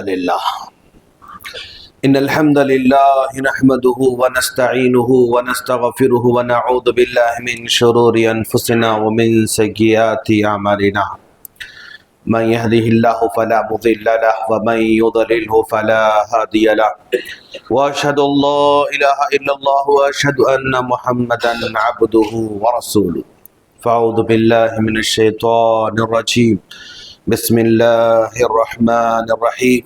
لله إن الحمد لله نحمده ونستعينه ونستغفره ونعوذ بالله من شرور أنفسنا ومن سيئات أعمالنا من يهده الله فلا مضل له ومن يضلله فلا هادي له وأشهد أن لا إله إلا الله وأشهد أن محمدا عبده ورسوله فأعوذ بالله من الشيطان الرجيم بسم الله الرحمن الرحيم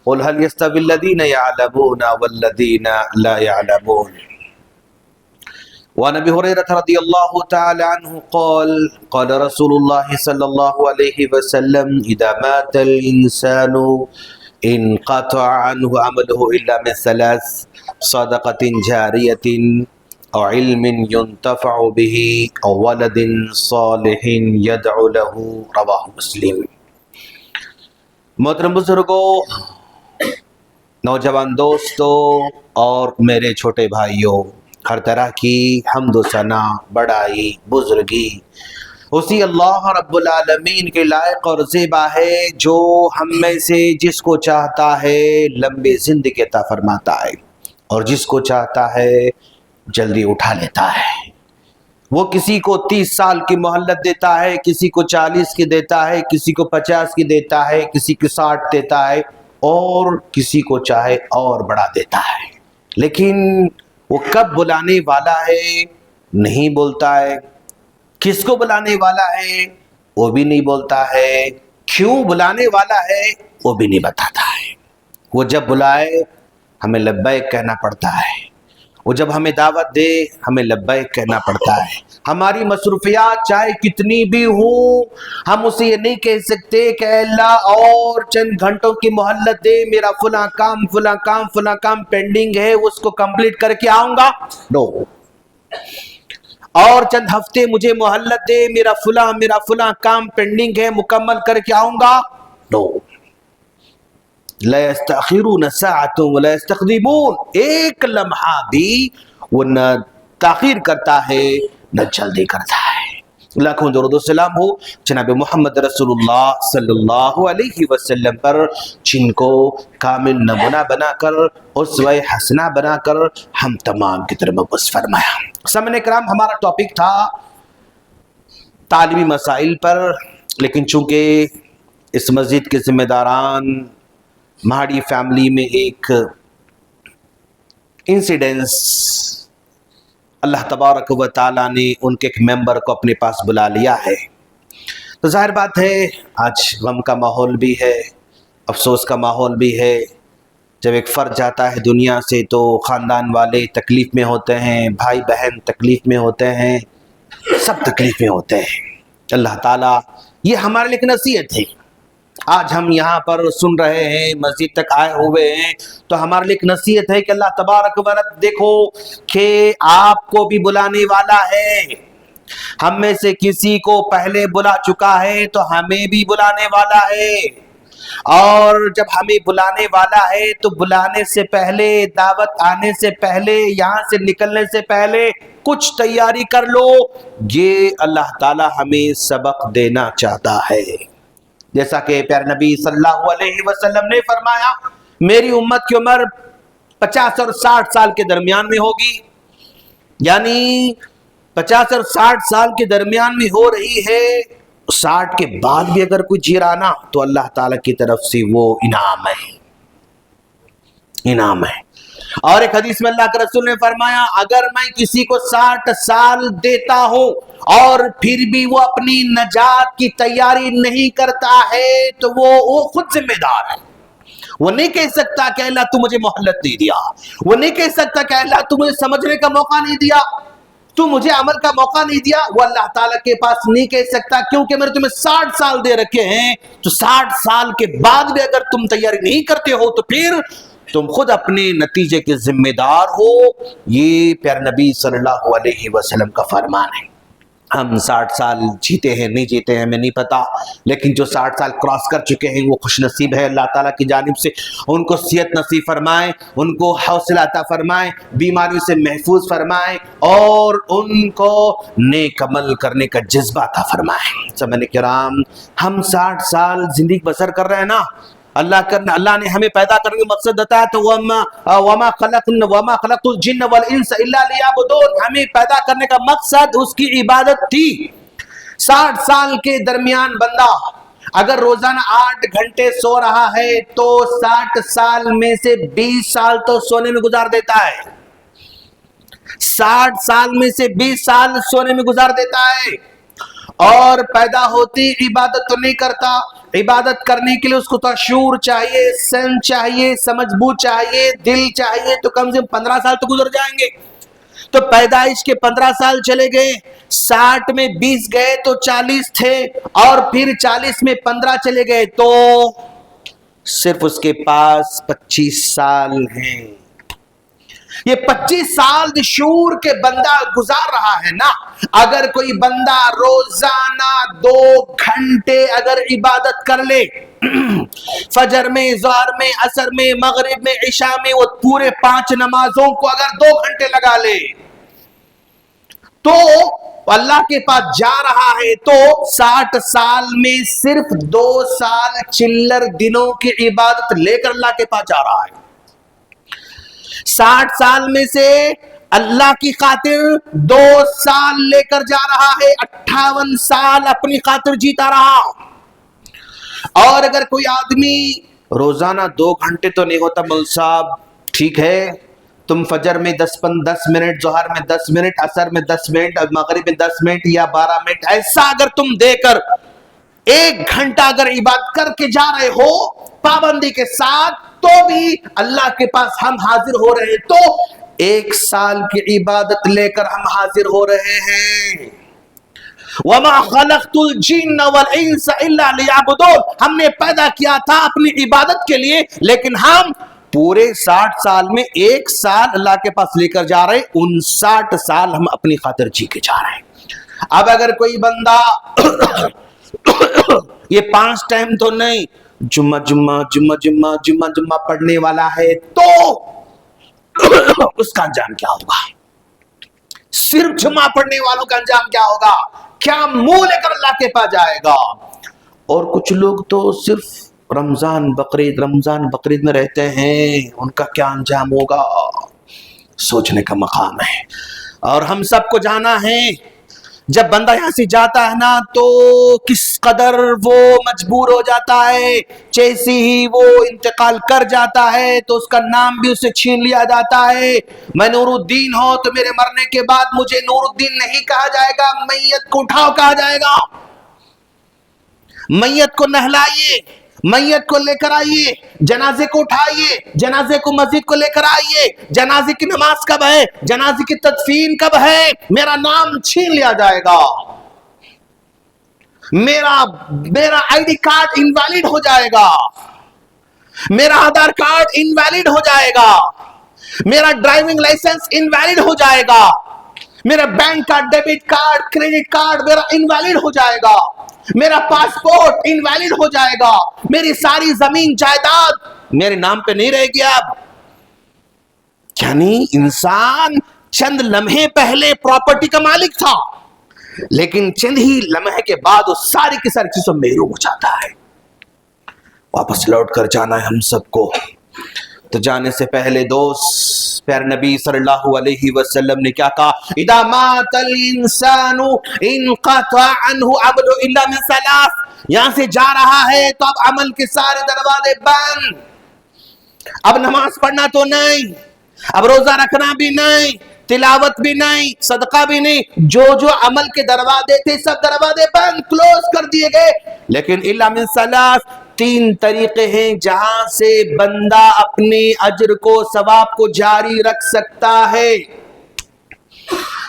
قل هل يستوي الذين يعلمون والذين لا يعلمون وعن ابي هريره رضي الله تعالى عنه قال قال رسول الله صلى الله عليه وسلم اذا مات الانسان انقطع عنه عمله الا من ثلاث صدقه جاريه او علم ينتفع به او ولد صالح يدعو له رواه مسلم. محترم بزرگوں، نوجوان دوستوں اور میرے چھوٹے بھائیوں، ہر طرح کی حمد و ثنا، بڑائی، بزرگی اسی اللہ رب العالمین کے لائق اور زیبا ہے جو ہم میں سے جس کو چاہتا ہے لمبی زندگی عطا فرماتا ہے اور جس کو چاہتا ہے جلدی اٹھا لیتا ہے۔ وہ کسی کو 30 سال کی مہلت دیتا ہے، کسی کو 40 کی دیتا ہے، کسی کو 50 کی دیتا ہے، کسی کو 60 دیتا ہے اور کسی کو چاہے اور بڑھا دیتا ہے، لیکن وہ کب بلانے والا ہے نہیں بولتا ہے، کس کو بلانے والا ہے وہ بھی نہیں بولتا ہے، کیوں بلانے والا ہے وہ بھی نہیں بتاتا ہے۔ وہ جب بلائے ہمیں لبیک کہنا پڑتا ہے، وہ جب ہمیں دعوت دے ہمیں لبیک کہنا پڑتا ہے۔ ہماری مصروفیات چاہے کتنی بھی ہوں، ہم اسے یہ نہیں کہہ سکتے کہ اے اللہ اور چند گھنٹوں کی مہلت دے، میرا فلاں کام پینڈنگ ہے، اس کو کمپلیٹ کر کے آؤں گا، نو۔ اور چند ہفتے مجھے مہلت دے، میرا فلاں کام پینڈنگ ہے، مکمل کر کے آؤں گا، نو۔ لا يستأخرون ساعة ولا يستقدمون، ایک لمحہ بھی وہ نہ تاخیر کرتا ہے نہ جلدی کرتا ہے۔ لاکھوں درود و سلام ہو جناب محمد رسول اللہ صلی اللہ علیہ وسلم پر، جن کو کامل نمونہ بنا کر، اسوہ حسنہ بنا کر ہم تمام کی طرف مبعوث فرمایا۔ سامعین کرام، ہمارا ٹاپک تھا تعلیمی مسائل پر، لیکن چونکہ اس مسجد کے ذمہ داران، ہماری فیملی میں ایک انسیڈنس، اللہ تبارک و تعالیٰ نے ان کے ایک ممبر کو اپنے پاس بلا لیا ہے، تو ظاہر بات ہے آج غم کا ماحول بھی ہے، افسوس کا ماحول بھی ہے۔ جب ایک فرد جاتا ہے دنیا سے تو خاندان والے تکلیف میں ہوتے ہیں، بھائی بہن تکلیف میں ہوتے ہیں، سب تکلیف میں ہوتے ہیں۔ اللہ تعالیٰ یہ ہمارے لیے ایک نصیحت ہے۔ آج ہم یہاں پر سن رہے ہیں، مسجد تک آئے ہوئے ہیں، تو ہمارے لیے ایک نصیحت ہے کہ اللہ تبارک و تعالیٰ دیکھو کہ آپ کو بھی بلانے والا ہے، ہم میں سے کسی کو پہلے بلا چکا ہے تو ہمیں بھی بلانے والا ہے، اور جب ہمیں بلانے والا ہے تو بلانے سے پہلے، دعوت آنے سے پہلے، یہاں سے نکلنے سے پہلے کچھ تیاری کر لو۔ یہ اللہ تعالیٰ ہمیں سبق دینا چاہتا ہے، جیسا کہ پیارے نبی صلی اللہ علیہ وسلم نے فرمایا میری امت کی عمر 50 اور 60 سال کے درمیان میں ہوگی، یعنی 50 اور 60 سال کے درمیان میں ہو رہی ہے، 60 کے بعد بھی اگر کوئی جی رہا نا تو اللہ تعالیٰ کی طرف سے وہ انعام ہے۔ اور ایک حدیث میں اللہ کے رسول نے فرمایا اگر میں کسی کو 60 سال دیتا ہوں اور پھر بھی وہ اپنی نجات کی تیاری نہیں کرتا ہے تو وہ خود ذمہ دار ہے۔ وہ نہیں کہہ سکتا کہ اللہ تو مجھے مہلت نہیں دیا، وہ نہیں کہہ سکتا کہ اللہ تو مجھے سمجھنے کا موقع نہیں دیا، تو مجھے عمل کا موقع نہیں دیا، وہ اللہ تعالیٰ کے پاس نہیں کہہ سکتا، کیونکہ میں نے تمہیں 60 سال دے رکھے ہیں، تو 60 سال کے بعد بھی اگر تم تیاری نہیں کرتے ہو تو پھر تم خود اپنے نتیجے کے ذمہ دار ہو۔ یہ پیارے نبی صلی اللہ علیہ وسلم کا فرمان ہے۔ ہم 60 سال جیتے ہیں نہیں جیتے ہیں ہمیں نہیں پتا، لیکن جو 60 سال کراس کر چکے ہیں وہ خوش نصیب ہے، اللہ تعالیٰ کی جانب سے ان کو صحت نصیب فرمائے، ان کو حوصلہ عطا فرمائے، بیماریوں سے محفوظ فرمائے اور ان کو نیک عمل کرنے کا جذبہ عطا فرمائے۔ سامعین کرام، ہم 60 سال زندگی بسر کر رہے ہیں نا، اللہ نے ہمیں پیدا کرنے کا مقصد بتایا تو وما خلقت الجن والانس الا لیعبدون، ہمیں پیدا کرنے کا مقصد اس کی عبادت تھی۔ 60 سال کے درمیان بندہ اگر روزانہ 8 گھنٹے سو رہا ہے تو 60 سال میں سے 20 سال تو سونے میں گزار دیتا ہے، 60 سال میں سے 20 سال سونے میں گزار دیتا ہے، اور پیدا ہوتی عبادت تو نہیں کرتا۔ عبادت کرنے کے لیے اس کو تو شعور چاہیے، سن چاہیے، سمجھ بوجھ چاہیے، دل چاہیے، تو کم سے کم 15 سال تو گزر جائیں گے۔ تو پیدائش کے 15 سال چلے گئے، 60 میں 20 گئے تو 40 تھے، اور پھر 40 میں 15 چلے گئے تو صرف اس کے پاس 25 سال ہیں۔ یہ 25 سال شعور کے بندہ گزار رہا ہے نا۔ اگر کوئی بندہ روزانہ 2 گھنٹے اگر عبادت کر لے، فجر میں، ظہر میں، عصر میں، مغرب میں، عشاء میں، وہ پورے 5 نمازوں کو اگر 2 گھنٹے لگا لے تو اللہ کے پاس جا رہا ہے، تو 60 سال میں صرف 2 سال چلر دنوں کی عبادت لے کر اللہ کے پاس جا رہا ہے۔ 60 سال میں سے اللہ کی خاطر 2 سال لے کر جا رہا ہے، 58 سال اپنی خاطر جیتا رہا۔ اور اگر کوئی آدمی روزانہ 2 گھنٹے تو نہیں ہوتا مول صاحب، ٹھیک ہے، تم فجر میں 10 منٹ، ظہر میں 10 منٹ، عصر میں 10 منٹ، اور مغرب میں 10 منٹ یا 12 منٹ، ایسا اگر تم دے کر 1 گھنٹہ اگر عبادت کر کے جا رہے ہو پابندی کے ساتھ، تو بھی اللہ کے پاس ہم حاضر ہو رہے ہیں، تو 1 سال کی عبادت لے کر ہم حاضر ہو رہے ہیں۔ وَمَا خَلَقْتُ الْجِنَّ وَالْإِنسَ إِلَّا لِيَعْبُدُونَ، ہم نے پیدا کیا تھا اپنی عبادت کے لیے، لیکن ہم پورے 60 سال میں 1 سال اللہ کے پاس لے کر جا رہے، 59 سال ہم اپنی خاطر جی کے جا رہے ہیں۔ اب اگر کوئی بندہ یہ 5 ٹائم تو نہیں، جمعہ پڑھنے والا ہے، تو اس کا انجام کیا ہوگا؟ صرف جمعہ پڑھنے والوں کا انجام کیا ہوگا؟ کیا منہ لے کر اللہ کے پاس جائے گا؟ اور کچھ لوگ تو صرف رمضان بقرعید میں رہتے ہیں، ان کا کیا انجام ہوگا؟ سوچنے کا مقام ہے۔ اور ہم سب کو جانا ہے، جب بندہ یہاں سے جاتا ہے نا تو کس قدر وہ مجبور ہو جاتا ہے، جیسے ہی وہ انتقال کر جاتا ہے تو اس کا نام بھی اسے چھین لیا جاتا ہے۔ میں نور الدین ہوں تو میرے مرنے کے بعد مجھے نور الدین نہیں کہا جائے گا، میت کو اٹھاؤ کہا جائے گا۔ میت کو نہلائیے، میت کو لے کر آئیے، جنازے کو اٹھائیے، جنازے کو مسجد کو لے کر آئیے، جنازے کی نماز کب ہے، جنازے کی تدفین کب ہے، میرا نام چھین لیا جائے گا، میرا آئی ڈی کارڈ انویلڈ ہو جائے گا، میرا آدھار کارڈ انویلڈ ہو جائے گا، میرا ڈرائیونگ لائسنس انویلڈ ہو جائے گا، میرا بینک کا ڈیبٹ کارڈ، کریڈٹ کارڈ میرا انویلڈ ہو جائے گا، میرا پاسپورٹ انویلڈ ہو جائے گا، میری ساری زمین جائیداد میرے نام پہ نہیں رہے گی اب۔ یعنی انسان چند لمحے پہلے پراپرٹی کا مالک تھا، لیکن چند ہی لمحے کے بعد وہ ساری کی ساری چیزوں میں محروم ہو جاتا ہے۔ واپس لوٹ کر جانا ہے ہم سب کو، تو جانے سے پہلے دوست پیارے نبی صلی اللہ علیہ وسلم نے کیا کہا؟ اذا مات الانسان انقطع عنه عمل الا من ثلاث، یہاں سے جا رہا ہے تو اب عمل کے سارے دروازے بند، اب نماز پڑھنا تو نہیں، اب روزہ رکھنا بھی نہیں، تلاوت بھی نہیں، صدقہ بھی نہیں، جو عمل کے دروازے تھے سب دروازے بند، کلوز کر دیے گئے، لیکن الا من ثلاث، 3 طریقے ہیں جہاں سے بندہ اپنے اجر کو، ثواب کو جاری رکھ سکتا ہے۔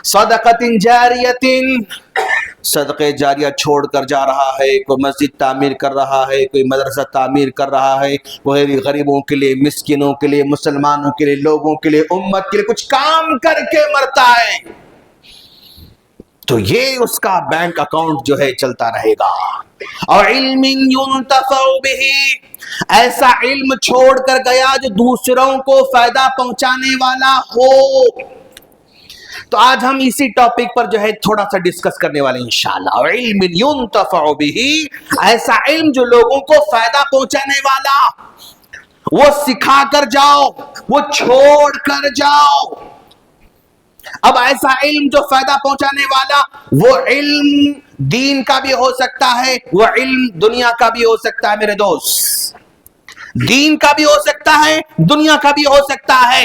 صدقۃ جاریۃ، صدقہ جاریہ چھوڑ کر جا رہا ہے، کوئی مسجد تعمیر کر رہا ہے، کوئی مدرسہ تعمیر کر رہا ہے، کوئی غریبوں کے لیے، مسکینوں کے لیے، مسلمانوں کے لیے، لوگوں کے لیے، امت کے لیے کچھ کام کر کے مرتا ہے، تو یہ اس کا بینک اکاؤنٹ جو ہے چلتا رہے گا۔ اور علم ينتفع به، ایسا علم چھوڑ کر گیا جو دوسروں کو فائدہ پہنچانے والا ہو، تو آج ہم اسی ٹاپک پر جو ہے تھوڑا سا ڈسکس کرنے والے ہیں انشاءاللہ. علم ينتفع به، ایسا علم جو لوگوں کو فائدہ پہنچانے والا، وہ سکھا کر جاؤ، وہ چھوڑ کر جاؤ. اب ایسا علم جو فائدہ پہنچانے والا، وہ علم دین کا بھی ہو سکتا ہے، وہ علم دنیا کا بھی ہو سکتا ہے. میرے دوست، دین کا بھی ہو سکتا ہے، دنیا کا بھی ہو سکتا ہے.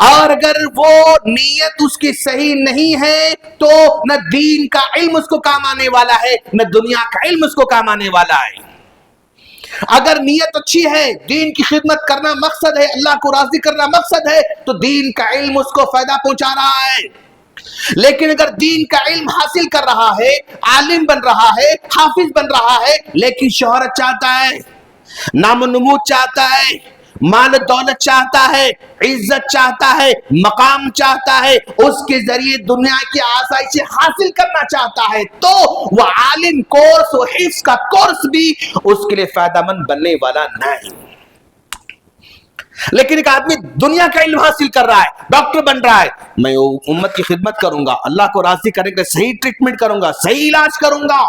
اور اگر وہ نیت اس کی صحیح نہیں ہے تو نہ دین کا علم اس کو کام آنے والا ہے، نہ دنیا کا علم اس کو کام آنے والا ہے. اگر نیت اچھی ہے، دین کی خدمت کرنا مقصد ہے، اللہ کو راضی کرنا مقصد ہے، تو دین کا علم اس کو فائدہ پہنچا رہا ہے. لیکن اگر دین کا علم حاصل کر رہا ہے، عالم بن رہا ہے، حافظ بن رہا ہے، لیکن شہرت چاہتا ہے، نام و نمود چاہتا ہے، مال دولت چاہتا ہے، عزت چاہتا ہے، مقام چاہتا ہے، اس کے ذریعے دنیا کی آسائشیں حاصل کرنا چاہتا ہے، تو وہ عالم کورس و حفظ کا کورس بھی اس کے لیے فائدہ مند بننے والا نہیں. لیکن ایک آدمی دنیا کا علم حاصل کر رہا ہے، ڈاکٹر بن رہا ہے، میں امت کی خدمت کروں گا، اللہ کو راضی کرنے کے صحیح ٹریٹمنٹ کروں گا، صحیح علاج کروں گا.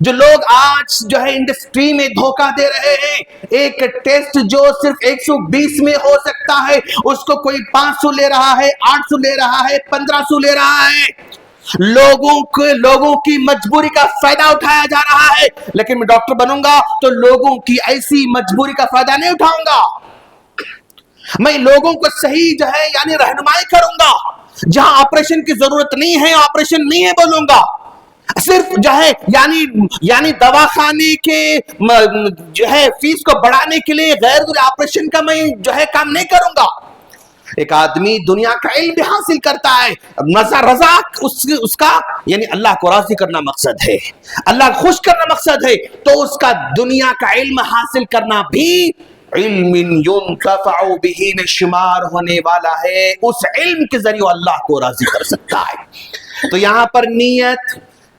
جو لوگ آج جو ہے انڈسٹری میں دھوکہ دے رہے ہیں، ایک ٹیسٹ جو صرف 120 میں ہو سکتا ہے، اس کو کوئی 500 لے رہا ہے، 800 لے رہا ہے، 1500 لے رہا ہے. لوگوں کی مجبوری کا فائدہ اٹھایا جا رہا ہے. لیکن میں ڈاکٹر بنوں گا تو لوگوں کی ایسی مجبوری کا فائدہ نہیں اٹھاؤں گا. میں لوگوں کو صحیح جو ہے یعنی رہنمائی کروں گا. جہاں آپریشن کی ضرورت نہیں ہے، آپریشن نہیں ہے بولوں گا. صرف جو ہے یعنی دواخانے کے جو ہے فیس کو بڑھانے کے لیے غیر ضروری آپریشن کا میں جو ہے کام نہیں کروں گا. ایک آدمی دنیا کا علم بھی حاصل کرتا ہے، رضا اس کا یعنی اللہ کو راضی کرنا مقصد ہے، اللہ کو خوش کرنا مقصد ہے، تو اس کا دنیا کا علم حاصل کرنا بھی علم ينتفع به میں شمار ہونے والا ہے. اس علم کے ذریعے اللہ کو راضی کر سکتا ہے. تو یہاں پر نیت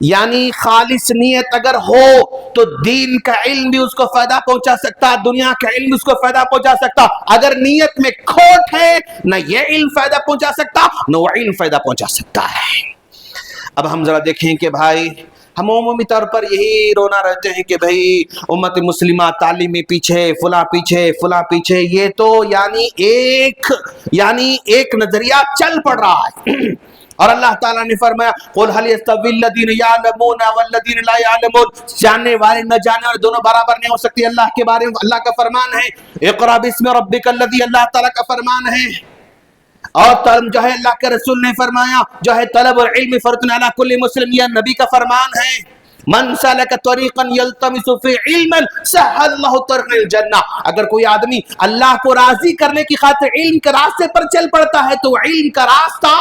یعنی خالص نیت اگر ہو تو دین کا علم بھی اس کو فائدہ پہنچا سکتا، دنیا کا علم اس کو فائدہ پہنچا سکتا. اگر نیت میں کھوٹ ہے، نہ یہ علم فائدہ پہنچا سکتا، نہ وہ علم فائدہ پہنچا سکتا ہے. اب ہم ذرا دیکھیں کہ بھائی، ہم عمومی طور پر یہی رونا رہتے ہیں کہ بھائی امت مسلمہ تعلیم میں پیچھے، فلاں پیچھے. یہ تو یعنی ایک نظریہ چل پڑ رہا ہے. اور اللہ تعالیٰ نے فرمایا قُلْ هَلْ يَسْتَوِي الَّذِينَ يَعْلَمُونَ وَالَّذِينَ لَا يَعْلَمُونَ. جاننے والے نہ جاننے والے دونوں برابر نہیں ہو سکتی. اللہ کے بارے میں اللہ کا فرمان ہے اقرأ بِاسْمِ رَبِّكَ الَّذِي، اللہ تعالیٰ کا فرمان ہے. اور جو ہے اللہ کے رسول نے فرمایا جو ہے طلب العلم فرض علی کل مسلم، یہ نبی کا فرمان ہے. من سلک طریقا یلتمس فی علما سہل اللہ طرق الجنہ. اگر کوئی آدمی اللہ کو راضی کرنے کی خاطر علم کے راستے پر چل پڑتا ہے تو علم کا راستہ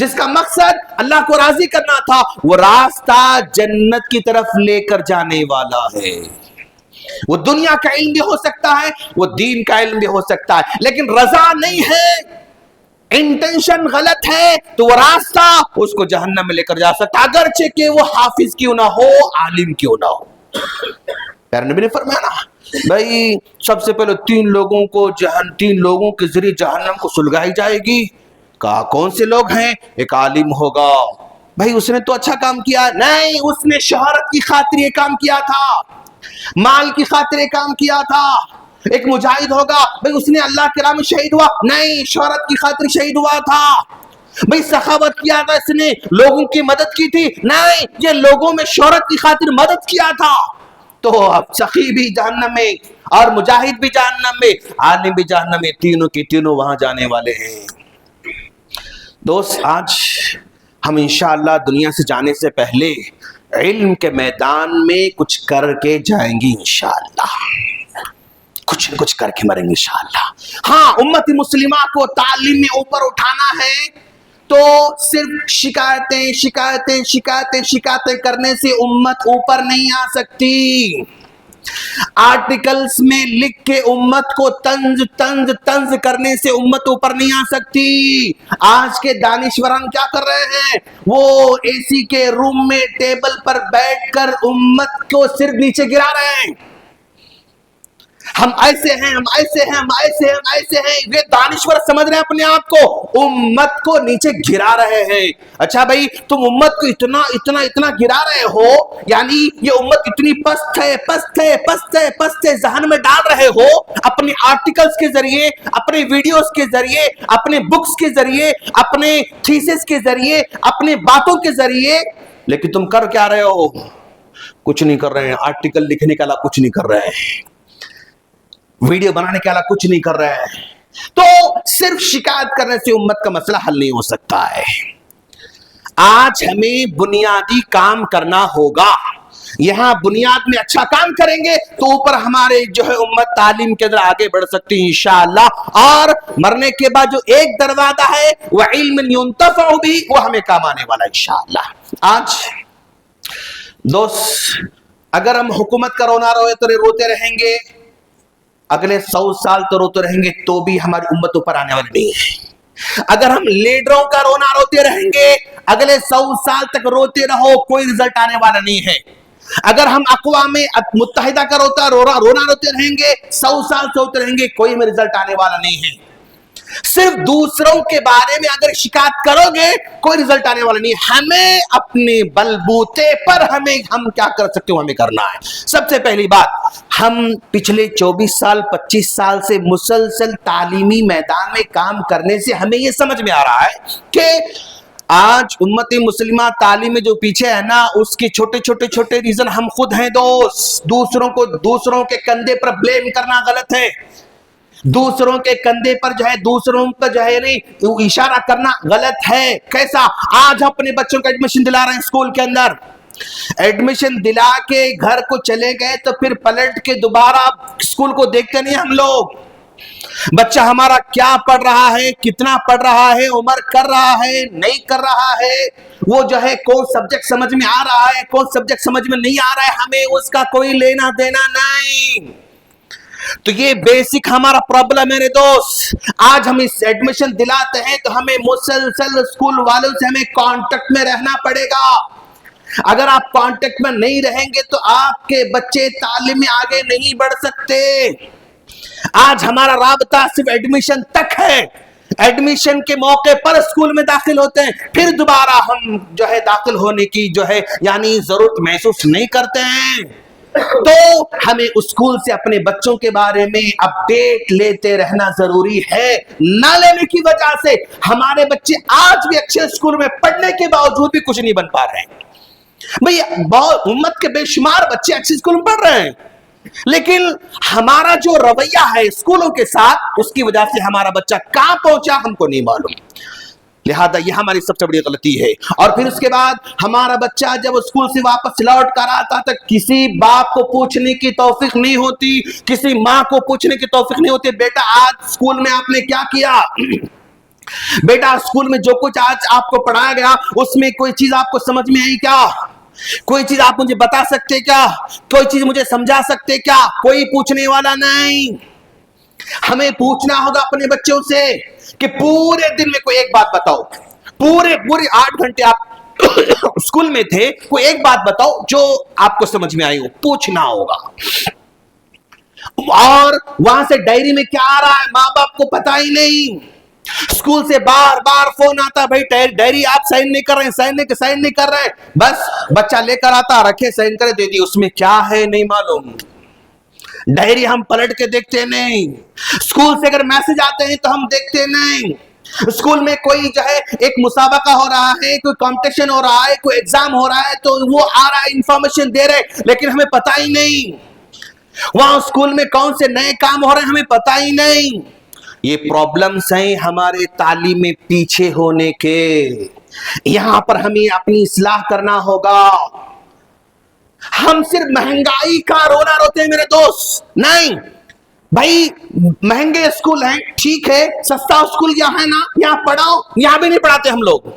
جس کا مقصد اللہ کو راضی کرنا تھا، وہ راستہ جنت کی طرف لے کر جانے والا ہے. وہ دنیا کا علم بھی ہو سکتا ہے، وہ دین کا علم بھی ہو سکتا ہے، لیکن رضا نہیں ہے، انٹینشن غلط ہے، تو وہ راستہ اس کو جہنم میں لے کر جا سکتا، اگرچہ کہ وہ حافظ کیوں نہ ہو، عالم کیوں نہ ہو. پیارے نبی نے فرمایا نا بھائی سب سے پہلے تین لوگوں کے ذریعے جہنم کو سلگائی جائے گی. کہا کون سے لوگ ہیں؟ ایک عالم ہوگا. بھائی اس نے تو اچھا کام کیا نہیں، اس نے شہرت کی خاطر یہ کام کیا تھا، مال کی خاطر یہ کام کیا تھا. ایک مجاہد ہوگا، بھئی اس نے اللہ کے راہ میں شہید ہوا نہیں، شہرت کی خاطر شہید ہوا تھا. بھئی سخاوت کیا تھا، اس نے لوگوں کی مدد کی تھی نہیں، یہ لوگوں میں شہرت کی خاطر مدد کیا تھا. تو اب سخی بھی جہنم میں اور مجاہد بھی جہنم میں، عالم بھی جہنم میں، تینوں کی تینوں وہاں جانے والے ہیں. دوست آج ہم انشاءاللہ دنیا سے جانے سے پہلے علم کے میدان میں کچھ کر کے جائیں گی انشاءاللہ، کچھ نہ کچھ کر کے مریں گے انشاءاللہ. ہاں امت مسلمہ کو تعلیم میں اوپر اٹھانا ہے تو صرف شکایتیں کرنے سے امت اوپر نہیں آ سکتی. آرٹیکلز میں لکھ کے امت کو طنز کرنے سے امت اوپر نہیں آ سکتی. آج کے دانشوران کیا کر رہے ہیں؟ وہ اے سی کے روم میں ٹیبل پر بیٹھ کر امت کو صرف نیچے گرا رہے ہیں. ہم ایسے ہیں، ہم ایسے ہیں، ہم ایسے ہیں، ہم ایسے ہیں، یہ دانشور سمجھ رہے ہیں اپنے آپ کو، امت کو نیچے گرا رہے ہیں۔ اچھا بھائی، تم امت کو اتنا اتنا اتنا گرا رہے ہو، یعنی یہ امت اتنی پست ہے، پست ہے، پست ہے، پست ہے، ذہن میں ڈال رہے ہو اپنے آرٹیکلز کے ذریعے، اپنے ویڈیوز کے ذریعے، اپنے بکس کے ذریعے، اپنے تھیسس کے ذریعے، اپنے باتوں کے ذریعے، لیکن تم کر کیا رہے ہو؟ کچھ نہیں کر رہے ہیں۔ آرٹیکل لکھنے کے علاوہ کچھ نہیں کر رہے ہیں، ویڈیو بنانے کے علاوہ کچھ نہیں کر رہے ہیں۔ تو صرف شکایت کرنے سے امت کا مسئلہ حل نہیں ہو سکتا ہے۔ آج ہمیں بنیادی کام کرنا ہوگا۔ یہاں بنیاد میں اچھا کام کریں گے تو اوپر ہمارے جو ہے امت تعلیم کے اندر آگے بڑھ سکتی ہے انشاءاللہ۔ اور مرنے کے بعد جو ایک دروازہ ہے وہ علم ينتفع بھی، وہ ہمیں کام آنے والا انشاءاللہ۔ آج دوست، اگر ہم حکومت کا رونا روتے رہیں گے، اگلے 100 سال تو روتے رہیں گے تو بھی ہماری امت اوپر آنے والی نہیں ہے۔ اگر ہم لیڈروں کا رونا روتے رہیں گے، اگلے 100 سال تک روتے رہو، کوئی رزلٹ آنے والا نہیں ہے۔ اگر ہم اقوام متحدہ کا رونا روتے رہیں گے، 100 سال سے روتے رہیں گے، کوئی میں رزلٹ آنے والا نہیں ہے۔ صرف دوسروں کے بارے میں اگر شکایت کرو گے، کوئی رزلٹ آنے والا نہیں۔ ہمیں اپنے بلبوتے پر ہم کیا کر سکتے ہو، ہمیں کرنا ہے۔ سب سے پہلی بات، ہم پچھلے 24 سال 25 سال سے مسلسل تعلیمی میدان میں کام کرنے سے ہمیں یہ سمجھ میں آ رہا ہے کہ آج امت مسلمہ تعلیم میں جو پیچھے ہے نا، اس کے چھوٹے ریزن ہم خود ہیں دوست۔ دوسروں کے کندھے پر بلیم کرنا غلط ہے، دوسروں کے کندھے پر دوسروں کا اشارہ کرنا غلط ہے۔ کیسا؟ آج اپنے بچوں کو ایڈمیشن دلا رہے ہیں اسکول کے اندر، ایڈمیشن دلا کے گھر کو چلے گئے تو پھر پلٹ کے دوبارہ اسکول کو دیکھتے نہیں ہم لوگ۔ بچہ ہمارا کیا پڑھ رہا ہے، کتنا پڑھ رہا ہے، عمر کر رہا ہے، نہیں کر رہا ہے، وہ کون سبجیکٹ سمجھ میں آ رہا ہے، کون سبجیکٹ سمجھ میں نہیں آ رہا ہے، ہمیں اس کا کوئی لینا دینا نہیں۔ تو یہ بیسک ہمارا پرابلم ہے میرے دوست۔ آج ہم اس ایڈمیشن دلاتے ہیں تو ہمیں مسلسل اسکول والوں سے ہمیں کانٹیکٹ میں رہنا پڑے گا۔ اگر آپ کانٹیکٹ میں نہیں رہیں گے تو آپ کے بچے تعلیم میں آگے نہیں بڑھ سکتے۔ آج ہمارا رابطہ صرف ایڈمیشن تک ہے، ایڈمیشن کے موقع پر اسکول میں داخل ہوتے ہیں، پھر دوبارہ ہم داخل ہونے کی یعنی ضرورت محسوس نہیں کرتے ہیں۔ تو ہمیں اسکول سے اپنے بچوں کے بارے میں اپڈیٹ لیتے رہنا ضروری ہے۔ نہ لینے کی وجہ سے ہمارے بچے آج بھی اچھے اسکول میں پڑھنے کے باوجود بھی کچھ نہیں بن پا رہے ہیں۔ بھئی امت کے بے شمار بچے اچھے اسکول میں پڑھ رہے ہیں، لیکن ہمارا جو رویہ ہے اسکولوں کے ساتھ، اس کی وجہ سے ہمارا بچہ کہاں پہنچا ہم کو نہیں معلوم۔ لہذا یہ ہماری سب سے بڑی غلطی ہے۔ اور پھر اس کے بعد ہمارا بچہ جب اسکول سے واپس لوٹ کر آتا تو کسی باپ کو پوچھنے کی توفیق نہیں ہوتی، کسی ماں کو پوچھنے کی توفیق نہیں ہوتی، بیٹا آج اسکول میں آپ نے کیا کیا؟ بیٹا اسکول میں جو کچھ آج آپ کو پڑھایا گیا اس میں کوئی چیز آپ کو سمجھ میں آئی کیا؟ کوئی چیز آپ مجھے بتا سکتے کیا؟ کوئی چیز مجھے سمجھا سکتے کیا؟ کوئی پوچھنے والا نہیں۔ ہمیں پوچھنا ہوگا اپنے بچوں سے کہ پورے دن میں کوئی ایک بات بتاؤ، پورے 8 گھنٹے آپ اسکول میں تھے، کوئی ایک بات بتاؤ جو آپ کو سمجھ میں آئی ہو، پوچھنا ہوگا۔ اور وہاں سے ڈائری میں کیا آ رہا ہے ماں باپ کو پتا ہی نہیں۔ اسکول سے بار بار فون آتا، بھائی ڈائری آپ سائن نہیں کر رہے ہیں، سائن نہیں کر رہے ہیں۔ بس بچہ لے کر آتا، رکھے سائن کرے دے دی، اس میں کیا ہے نہیں معلوم۔ ڈائری ہم پلٹ کے دیکھتے نہیں، اسکول سے اگر میسج آتے ہیں تو ہم دیکھتے نہیں۔ اسکول میں کوئی ایک مسابقہ ہو رہا ہے، کوئی کمپٹیشن ہو رہا ہے، کوئی ایگزام ہو رہا ہے تو وہ آ رہا ہے، انفارمیشن دے رہے، لیکن ہمیں پتہ ہی نہیں۔ وہاں اسکول میں کون سے نئے کام ہو رہے ہیں ہمیں پتہ ہی نہیں۔ یہ پرابلمز ہیں ہمارے تعلیم میں پیچھے ہونے کے۔ یہاں پر ہمیں اپنی اصلاح کرنا ہوگا۔ ہم صرف مہنگائی کا رونا روتے ہیں میرے دوست، نہیں بھائی، مہنگے اسکول ہیں ٹھیک ہے، سستا اسکول یہاں ہے نا، یہاں پڑھاؤ، یہاں بھی نہیں پڑھاتے ہم لوگ۔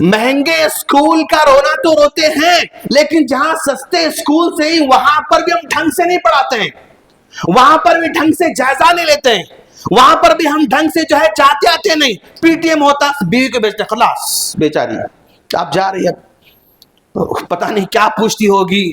مہنگے اسکول کا رونا تو روتے ہیں، لیکن جہاں سستے اسکول سے ہی وہاں پر بھی ہم ڈھنگ سے نہیں پڑھاتے ہیں، وہاں پر بھی ڈھنگ سے جائزہ نہیں لیتے ہیں، وہاں پر بھی ہم ڈھنگ سے جاتے آتے نہیں۔ پی ٹی ایم ہوتا، بیوی کو بیچتے، خلاص بیچاری آپ جا رہی ہے، پتہ نہیں کیا پوچھتی ہوگی،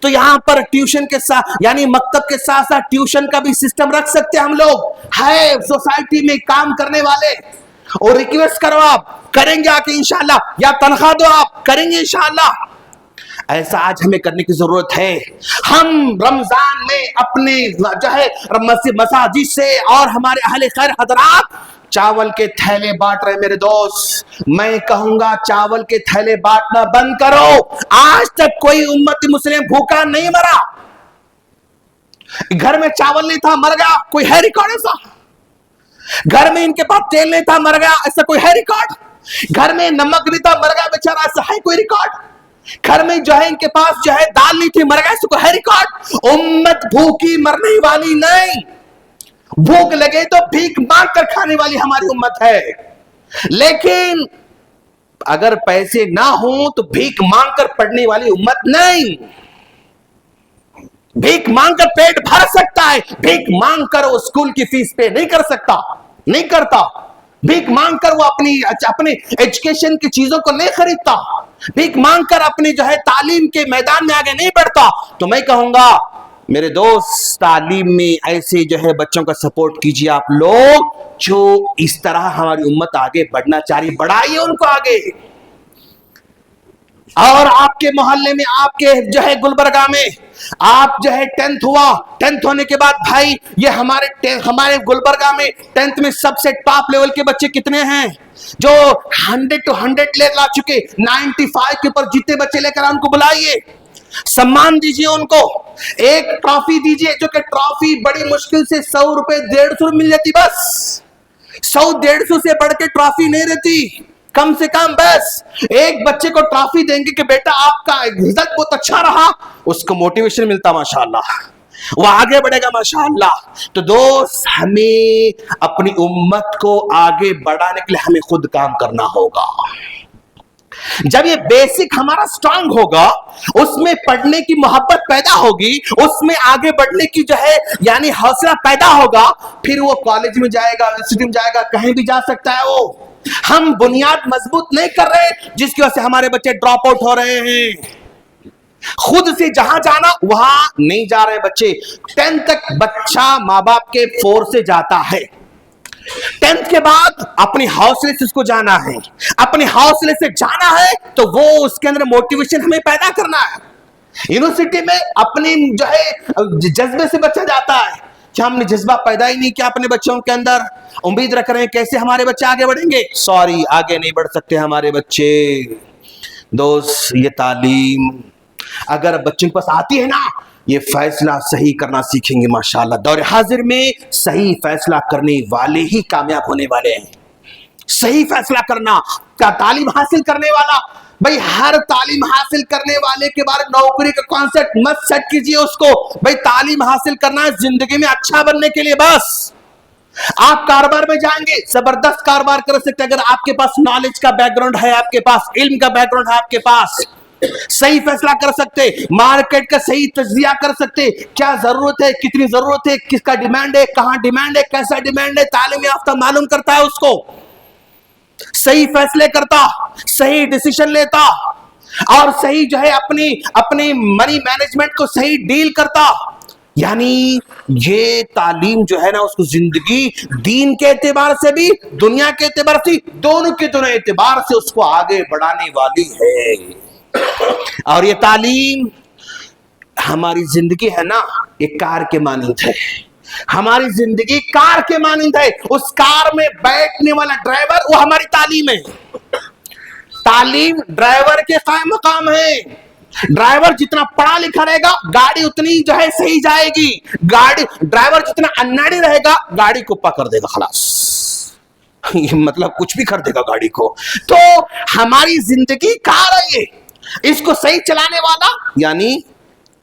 تو یہاں پر ٹیوشن کے ساتھ یعنی مکتب کے ساتھ ساتھ ٹیوشن کا بھی سسٹم رکھ سکتے ہم لوگ. ہے سوسائٹی میں کام کرنے والے اور ریکویسٹ کرو آپ کریں گے آ کے انشاءاللہ, یا تنخواہ دو آپ کریں گے انشاءاللہ. ایسا آج ہمیں کرنے کی ضرورت ہے. ہم رمضان میں اپنے جو ہے مساجد سے اور ہمارے اہل خیر حضرات چاول کے تھیلے بانٹ رہے. میرے دوست میں کہوں گا چاول کے تھیلے بانٹنا بند کرو. آج تک کوئی امت مسلم بھوکا نہیں مرا. گھر میں چاول نہیں تھا مر گیا, کوئی ہے ریکارڈ ایسا؟ گھر میں ان کے پاس تیل نہیں تھا مر گیا, ایسا کوئی ہے ریکارڈ؟ گھر میں نمک نہیں تھا مر گیا بیچارہ, ایسا ہے کوئی ریکارڈ؟ گھر میں جو ہے ان کے پاس جو ہے دال نہیں تھی مر گیا, ایسا کوئی ہے ریکارڈ؟ امت بھوکی مرنے والی نہیں. بھوک لگے تو بھیک مانگ کر کھانے والی ہماری امت ہے. لیکن اگر پیسے نہ ہوں تو بھیک مانگ کر پڑھنے والی امت نہیں. بھیک مانگ کر پیٹ بھر سکتا ہے, بھیک مانگ کر وہ اسکول کی فیس پے نہیں کر سکتا, نہیں کرتا. بھیک مانگ کر وہ اپنی ایجوکیشن کی چیزوں کو نہیں خریدتا. بھیک مانگ کر اپنی جو ہے تعلیم کے میدان میں آگے نہیں بڑھتا. تو میں کہوں گا میرے دوست تعلیم میں ایسے جو ہے بچوں کا سپورٹ کیجیے آپ لوگ جو اس طرح ہماری امت آگے بڑھنا چاہ رہی, بڑھائیے ان کو آگے. اور آپ کے محلے میں, آپ کے جو ہے گلبرگہ میں آپ جو ہے 10th ہوا, 10th ہونے کے بعد بھائی یہ ہمارے گلبرگہ میں 10th میں سب سے ٹاپ لیول کے بچے کتنے ہیں جو 100 to 100 لے لا چکے, 95 کے اوپر جتنے بچے لے کر ان کو بلائیے, سمان دیجیے ان کو, ایک ٹرافی دیجیے جو کہ ٹرافی بڑی مشکل سے 100 روپے 150 مل جاتی. بس 100-150 سے بڑھ کے ٹرافی نہیں رہتی. کم سے کم بس ایک بچے کو ٹرافی دیں گے کہ بیٹا آپ کا رزلٹ بہت اچھا رہا, اس کو موٹیویشن ملتا ماشاءاللہ, وہ آگے بڑھے گا ماشاءاللہ. تو دوست ہمیں اپنی امت کو آگے بڑھانے کے لیے ہمیں خود کام کرنا ہوگا. جب یہ بیسک ہمارا سٹرانگ ہوگا, اس میں پڑھنے کی محبت پیدا ہوگی, اس میں آگے بڑھنے کی جو ہے یعنی حوصلہ پیدا ہوگا, پھر وہ کالج میں جائے گا, یونیورسٹی میں جائے گا, کہیں بھی جا سکتا ہے. وہ ہم بنیاد مضبوط نہیں کر رہے جس کی وجہ سے ہمارے بچے ڈراپ آؤٹ ہو رہے ہیں. خود سے جہاں جانا وہاں نہیں جا رہے بچے. 10th تک بچہ ماں باپ کے فورس سے جاتا ہے, 10th کے بعد اپنے حوصلے سے اس کو جانا ہے, اپنے حوصلے سے جانا ہے تو وہ اس کے اندر موٹیویشن ہمیں پیدا کرنا ہے. یونیورسٹی میں اپنی جو ہے جذبے سے بچہ جاتا ہے, کیا ہم نے جذبہ پیدا ہی نہیں کیا اپنے بچوں کے اندر؟ امید رکھ رہے ہیں کیسے ہمارے بچے آگے بڑھیں گے؟ سوری, آگے نہیں بڑھ سکتے ہمارے بچے. دوست یہ تعلیم اگر بچوں کے پاس آتی ہے نا, یہ فیصلہ صحیح کرنا سیکھیں گے ماشاءاللہ. دور حاضر میں صحیح فیصلہ کرنے والے ہی کامیاب ہونے والے ہیں. صحیح فیصلہ کرنا, کیا تعلیم حاصل کرنے والا, بھئی ہر تعلیم حاصل کرنے والے کے بارے نوکری کا کانسیپٹ مت سیٹ کیجئے اس کو. بھئی تعلیم حاصل کرنا ہے زندگی میں اچھا بننے کے لیے. بس آپ کاروبار میں جائیں گے زبردست کاروبار کر سکتے اگر آپ کے پاس نالج کا بیک گراؤنڈ ہے, آپ کے پاس علم کا بیک گراؤنڈ ہے, آپ کے پاس صحیح فیصلہ کر سکتے, مارکیٹ کا صحیح تجزیہ کر سکتے, کیا ضرورت ہے, کتنی ضرورت ہے, کس کا ڈیمانڈ ہے, کہاں ڈیمانڈ ہے, کیسا ڈیمانڈ ہے. تعلیم یافتہ معلوم کرتا ہے اس کو, صحیح فیصلے کرتا, صحیح ڈیسیشن لیتا, اور صحیح جو ہے اپنی منی مینجمنٹ کو صحیح ڈیل کرتا. یعنی یہ تعلیم جو ہے نا اس کو زندگی دین کے اعتبار سے بھی دنیا کے اعتبار سے دونوں کے دونوں اعتبار سے اس کو آگے بڑھانے والی ہے. اور یہ تعلیم ہماری زندگی ہے نا, ایک کار کے مانند ہے. ہماری زندگی کار کے مانند ہے. اس کار میں بیٹھنے والا ڈرائیور وہ ہماری تعلیم ہے. تعلیم ڈرائیور کے قائم مقام ہے. ڈرائیور جتنا پڑھا لکھا رہے گا گاڑی اتنی جو ہے صحیح جائے گی. ڈرائیور جتنا اناڑی رہے گا گاڑی کو پکڑ دے گا, خلاص مطلب کچھ بھی کر دے گا گاڑی کو. تو ہماری زندگی کار ہے, اس کو صحیح چلانے والا یعنی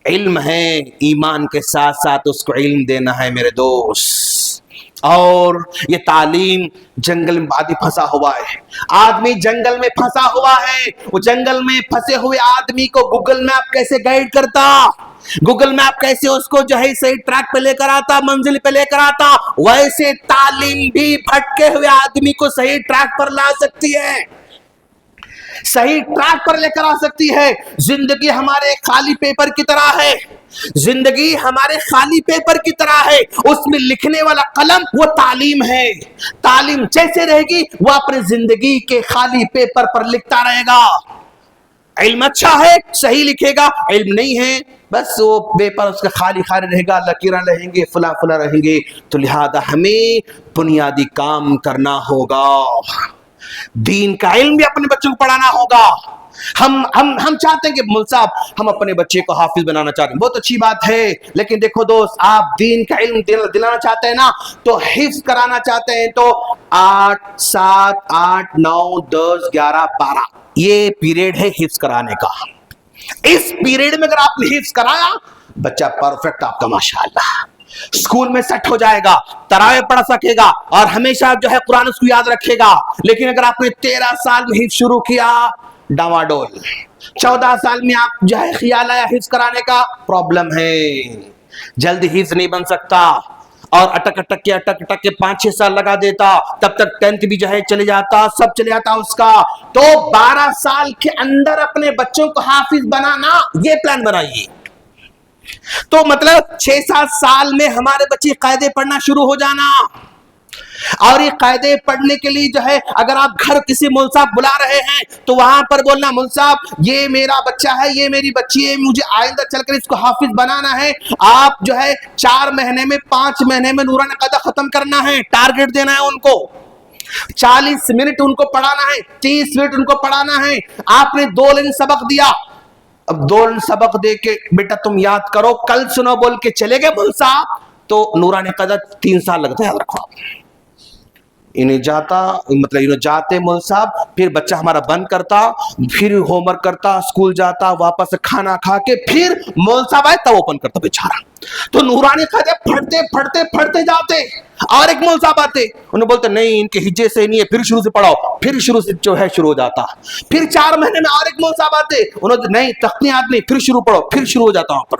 علم ہے. ایمان کے ساتھ ساتھ اس کو علم دینا ہے میرے دوست. اور یہ تعلیم جنگل میں آدمی پھنسا ہوا ہے, آدمی جنگل میں پھنسا ہوا ہے. وہ جنگل میں پھنسے ہوئے آدمی کو گوگل میپ کیسے گائیڈ کرتا, گوگل میپ کیسے اس کو جو ہے صحیح ٹریک پہ لے کر آتا, منزل پہ لے کر آتا, ویسے تعلیم بھی بھٹکے ہوئے آدمی کو صحیح ٹریک پر لا سکتی ہے. صحیح ٹریک پر لے کر آ سکتی ہے. زندگی ہمارے خالی پیپر کی طرح ہے, زندگی ہمارے خالی پیپر کی طرح ہے, اس میں لکھنے والا قلم وہ تعلیم ہے. تعلیم جیسے رہے گی وہ اپنے زندگی کے خالی پیپر پر لکھتا رہے گا. علم اچھا ہے صحیح لکھے گا, علم نہیں ہے بس وہ پیپر اس کا خالی خالی رہے گا, لکیراں رہیں گے, فلا فلا رہیں گے. تو لہذا ہمیں بنیادی کام کرنا ہوگا, دین کا علم بھی اپنے بچوں کو پڑھانا ہوگا. ہم چاہتے ہیں کہ مول صاحب ہم اپنے بچے کو حافظ بنانا چاہتے ہیں, بہت اچھی بات ہے, لیکن دیکھو دوست, آپ دین کا علم دلانا چاہتے ہیں نا, تو حفظ کرانا چاہتے ہیں تو 8 7 8 9 10 11 12 یہ پیریڈ ہے حفظ کرانے کا. اس پیریڈ میں اگر آپ نے حفظ کرایا, بچہ پرفیکٹ آپ کا ماشاءاللہ اسکول میں سیٹ ہو جائے گا, تراویح پڑھ سکے گا اور ہمیشہ جو ہے قرآن اس کو یاد رکھے گا. لیکن اگر آپ نے 13 سال میں حفظ شروع کیا, ڈاواڈول, 14 سال میں آپ جو ہے خیال آیا حفظ کرانے کا, پرابلم ہے, جلدی حفظ نہیں بن سکتا. اور اٹک کے 5 6 سال لگا دیتا, تب تک 10th بھی جو ہے چلے جاتا, سب چلے جاتا اس کا. تو 12 سال کے اندر اپنے بچوں کو حافظ بنانا, یہ پلان بنائیے. تو مطلب 6 7 سال میں ہمارے بچے قاعدے پڑھنا شروع ہو جانا. اور یہ قاعدے پڑھنے کے لیے جو ہے اگر آپ گھر کسی مول صاحب بلا رہے ہیں تو وہاں پر بولنا, مول صاحب یہ میرا بچہ ہے, یہ میری بچی ہے, مجھے آئندہ چل کر اس کو حافظ بنانا ہے. آپ جو ہے 4 مہینے میں 5 مہینے میں نورانی قاعدہ ختم کرنا ہے, ٹارگٹ دینا ہے ان کو. 40 منٹ ان کو پڑھانا ہے, 30 منٹ ان کو پڑھانا ہے. آپ نے 2 لائن سبق دیا, اب 2 لائن سبق دے کے بیٹا تم یاد کرو, کل سنو بول کے چلے گئے مول صاحب, تو نورانی قاعدہ 3 سال لگتا ہے, یاد رکھو. انہیں جاتا مطلب انہیں جاتے مول صاحب, پھر بچہ ہمارا بند کرتا, پھر ہوم ورک کرتا, اسکول جاتا, واپس کھانا کھا کے پھر مول صاحب آئے تب اوپن کرتا بیچارہ. تو نورانی قاعدے پڑھتے جاتے. اور ایک مول صاحب آتے, انہیں بولتے نہیں ان کے ہجے سے نہیں ہے, پھر شروع سے پڑھاؤ, پھر شروع سے جو ہے شروع ہو جاتا. پھر 4 مہینے میں اور ایک مول صاحب آتے, انہوں نہیں تختی یاد نہیں, پھر شروع پڑھو, پھر شروع ہو جاتا وہاں پر.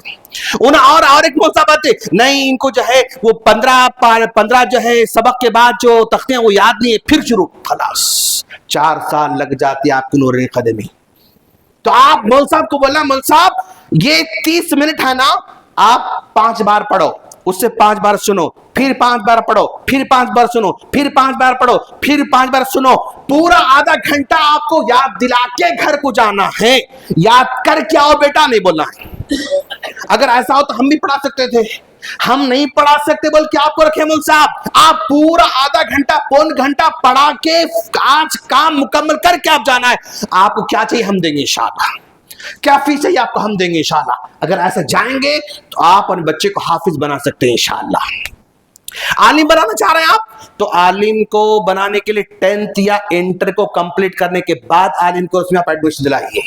اور ایک مول صاحب آتے, نہیں ان کو جو ہے وہ 15 جو ہے سبق کے بعد جو تختیاں وہ یاد نہیں ہے, پھر شروع. خلاص 4 سال لگ جاتے آپ کو نورانی قاعدے میں. تو آپ مول صاحب کو بولنا, مول صاحب یہ 30 منٹ ہے نا, آپ 5 بار پڑھو, اس سے 5 بار سنو, پھر 5 بار پڑھو, پھر 5 بار سنو, پھر 5 بار پڑھو, پھر 5 بار سنو. پورا آدھا گھنٹہ آپ کو یاد دلا کے گھر کو جانا ہے, یاد کر کے آؤ بیٹا, نہیں بولنا ہے. اگر ایسا ہو تو ہم بھی پڑھا سکتے تھے, ہم نہیں پڑھا سکتے بول کے آپ کو رکھے مول صاحب. آپ پورا آدھا گھنٹہ پون گھنٹہ پڑھا کے آج کام مکمل کر کے آپ جانا ہے. آپ کو کیا چاہیے ہم دیں گے انشاءاللہ, کیا فیس چاہیے آپ کو ہم دیں گے انشاءاللہ. اگر ایسا جائیں گے تو آپ اپنے بچے کو حافظ بنا سکتے ہیں انشاءاللہ. عالم بنانا چاہ رہے ہیں آپ, تو عالم کو بنانے کے لیے 10th یا انٹر کو کمپلیٹ کرنے کے بعد عالم کو اس میں آپ ایڈمیشن دلائیے.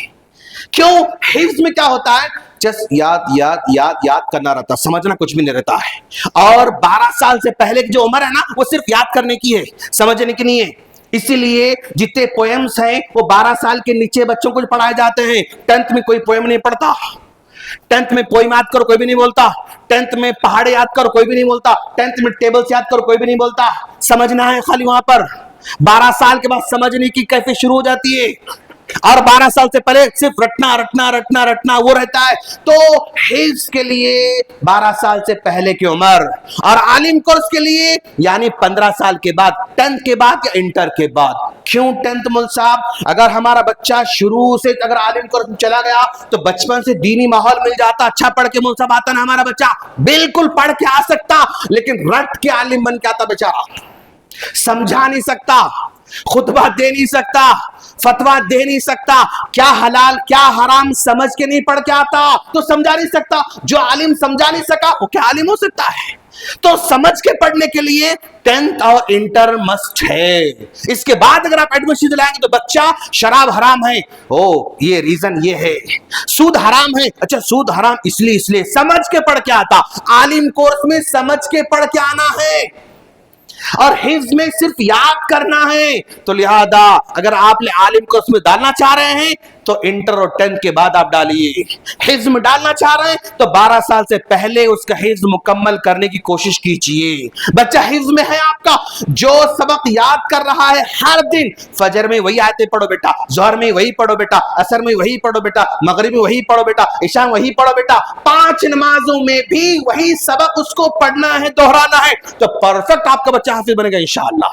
کیوں؟ حفظ میں کیا ہوتا ہے, جس یاد کرنا رہتا, سمجھنا کچھ بھی نہیں رہتا ہے. اور 12 سال سے پہلے کی جو عمر ہے نا, وہ صرف یاد کرنے کی ہے, سمجھنے کی نہیں ہے. اسی لیے جتنے پوئمز ہیں وہ 12 سال کے نیچے بچوں کو پڑھائے جاتے ہیں. 10th میں کوئی پوئم نہیں پڑھتا, 10th میں پوئم یاد کرو کوئی بھی نہیں بولتا, 10th میں پہاڑے یاد کرو کوئی بھی نہیں بولتا, 10th میں ٹیبلز یاد کرو کوئی بھی نہیں بولتا. سمجھنا ہے خالی وہاں پر. 12 سال کے بعد سمجھنے کی کیفیت شروع ہو جاتی ہے, اور 12 سال سے پہلے صرف رٹنا وہ رہتا ہے. تو حفظ کے لیے 12 سال سے پہلے کی عمر, اور عالم کورس کے لیے یعنی 15 سال کے بعد, 10th کے بعد یا انٹر کے بعد. کیوں 10th مول صاحب؟ اگر ہمارا بچہ شروع سے اگر عالم کورس میں چلا گیا تو بچپن سے دینی ماحول مل جاتا, اچھا پڑھ کے مول صاحب آتا نا ہمارا بچہ, بالکل پڑھ کے آ سکتا, لیکن رٹ کے عالم بن کے آتا بیچارہ, سمجھا نہیں سکتا, خطبہ دے نہیں سکتا, فتویٰ دے نہیں سکتا, کیا حلال کیا حرام سمجھ کے نہیں پڑھ کے آتا تو سمجھا نہیں سکتا. جو عالم سمجھا نہیں سکا وہ کیا عالم ہو سکتا ہے؟ تو سمجھ کے پڑھنے کے لیے 10th اور انٹر مسٹ ہے. اس کے بعد اگر آپ ایڈمیشن دلائیں گے تو بچہ شراب حرام ہے, یہ ریزن یہ ہے, سود حرام ہے, اچھا سود حرام اس لیے سمجھ کے پڑھ کے آتا. عالم کورس میں سمجھ کے پڑھ کے آنا ہے, اور حفظ میں صرف یاد کرنا ہے. تو لہذا اگر آپ عالم کو اس میں ڈالنا چاہ رہے ہیں تو انٹر اور 10th کے بعد آپ ڈالیے. حفظ میں ڈالنا چاہ رہے ہیں تو 12 سال سے پہلے اس کا حفظ مکمل کرنے کی کوشش کیجیے. بچہ حفظ میں ہے آپ کا, جو سبق یاد کر رہا ہے ہر دن, فجر میں وہی آیتیں پڑھو بیٹا, ظہر میں وہی پڑھو بیٹا, عصر میں وہی پڑھو بیٹا, مغرب میں وہی پڑھو بیٹا, عشاء میں وہی پڑھو بیٹا, 5 نمازوں میں بھی وہی سبق اس کو پڑھنا ہے, دہرانا ہے, تو پرفیکٹ آپ کا بچہ حافظ بنے گا انشاءاللہ.